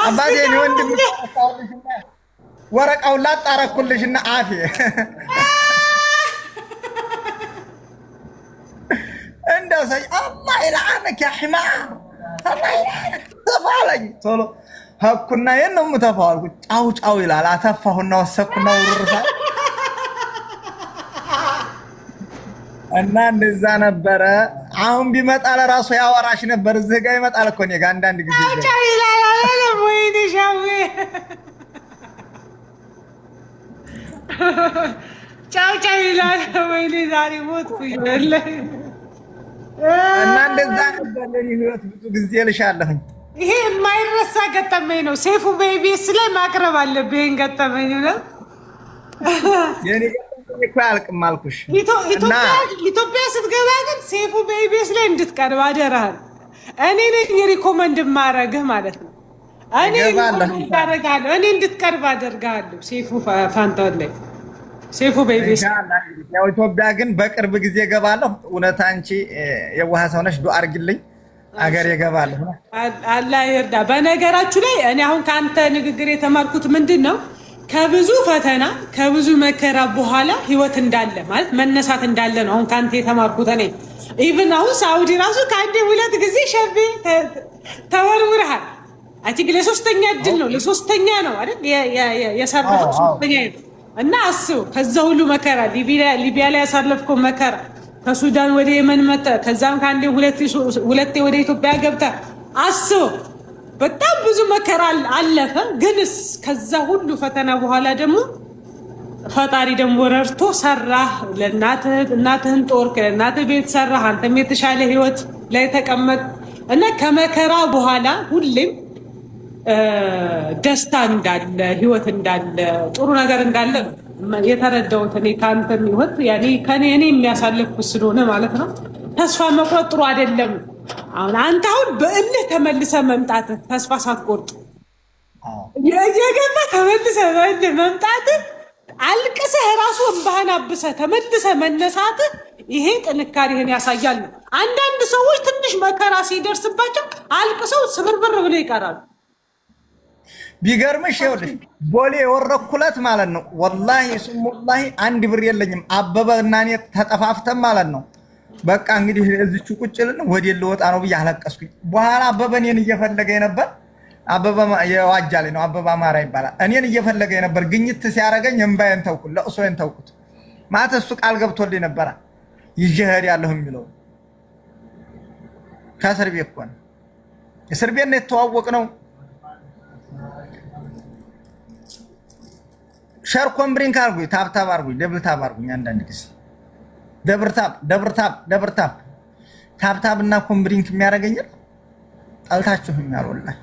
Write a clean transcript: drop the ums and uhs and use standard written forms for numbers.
አባቴ ነው ወንድም ወረቃውን ላጣረኩልሽና አፌ እንደው ሰይ አላህ ይልዓነክ ያ ሒማር አላህ ይልዓነክ ተፋለኝ ቶሎ ሀኩና የነው ምተፋው ጫው ጫው ይላል አተፋሁና ወሰኩና ወርሳ እና እንደዛ ነበረ። አሁን ቢመጣ ለራሱ ያወራሽ ነበር። እዚህ ጋር ይመጣል እኮ እኔ ጋር አንዳንድ ጊዜ ጫው ይላል አለ ወይኔ ሻው ጫው ጫው ይላል ወይኔ ዛሬ ሞትኩኝ ወላሂ። እና እንደዛ ነበር ለኔ ህይወት ብዙ ጊዜ ልሻለሁኝ። ይሄ የማይረሳ ገጠመኝ ነው። ሴፉ በኢቢኤስ ላይ ማቅረብ አለብህ ይሄን ገጠመኝ ነው። የኔ ገጠመኝ እኮ አያልቅም አልኩሽ። ኢትዮጵያ ስትገባ ግን ሴፉ በኢቢኤስ ላይ እንድትቀርብ አደራህን። እኔ ነኝ ሪኮመንድ የማደርግህ ማለት ነው። እኔ እንድትቀርብ አደርግሃለሁ ሴፉ ፋንታውን ላይ ሴፉ በኢቢኤስ። ያው ኢትዮጵያ ግን በቅርብ ጊዜ እገባለሁ። እውነት አንቺ የዋህ ሰው ነሽ። ዱአ አድርጊልኝ አገር ይገባለሁ። አላህ ይርዳ። በነገራችሁ ላይ እኔ አሁን ካንተ ንግግር የተማርኩት ምንድን ነው? ከብዙ ፈተና ከብዙ መከራ በኋላ ህይወት እንዳለ ማለት መነሳት እንዳለ ነው አሁን ካንተ የተማርኩት። እኔ ኢቭን አሁን ሳውዲ ራሱ ከአንዴ ሁለት ጊዜ ሸቤ ተወርውረሃል። አቲክ ለሶስተኛ እድል ነው ለሶስተኛ ነው አይደል የሰራው ሶስተኛ እና አስቡ ከዛ ሁሉ መከራ ሊቢያ ላይ ያሳለፍከው መከራ ከሱዳን ወደ የመን መጣ ከዛም ከአንዴ ሁለቴ ወደ ኢትዮጵያ ገብታ አስቡ በጣም ብዙ መከራ አለፈ። ግንስ ከዛ ሁሉ ፈተና በኋላ ደግሞ ፈጣሪ ደግሞ ረድቶ ሰራህ። ለእናትህን ጦር ለእናትህ ቤት ሰራህ። አንተም የተሻለ ህይወት ላይ ተቀመጥ እና ከመከራ በኋላ ሁሌም ደስታ እንዳለ ህይወት እንዳለ ጥሩ ነገር እንዳለ የተረዳሁት እኔ ከአንተም ህይወት ያኔ ከኔ የሚያሳልፍኩት ስለሆነ ማለት ነው። ተስፋ መቁረጥ ጥሩ አይደለም። አሁን አንተ አሁን በእልህ ተመልሰህ መምጣትህ ተስፋ ሳትቆርጥ የገባ ተመልሰህ በእልህ መምጣትህ አልቅሰህ ራሱ እንባህን አብሰህ ተመልሰህ መነሳትህ ይሄ ጥንካሬህን ያሳያል። አንዳንድ ሰዎች ትንሽ መከራ ሲደርስባቸው አልቅሰው ስብርብር ብለው ይቀራሉ። ቢገርምሽ ይኸውልሽ ቦሌ የወረኩለት ማለት ነው ወላሂ ስሙ ወላሂ አንድ ብር የለኝም። አበበ እና እኔ ተጠፋፍተን ማለት ነው በቃ እንግዲህ እዚቹ ቁጭልን ወዴ ልወጣ ነው ብዬ አለቀስኩኝ። በኋላ አበበ እኔን እየፈለገኝ ነበር። አበበ የዋጃሌ ነው አበበ አማራ ይባላል። እኔን እየፈለገኝ ነበር። ግኝት ሲያረገኝ እምባዬን ተውኩት፣ ለቅሶዬን ተውኩት። ማለት እሱ ቃል ገብቶልኝ ነበር ይዤ እሄዳለሁ የሚለው ከእስር ቤት እኮ ነው። እስር ቤት ነው የተዋወቅነው። ሸር ኮምብሪንግ አርጉኝ፣ ታብታብ አርጉኝ፣ ደብል ታብ አርጉኝ። አንዳንድ ጊዜ ደብር ታብ ታብታብ እና ኮምብሪንግ የሚያደርገኝ ጠልታችሁኛል ወላሂ።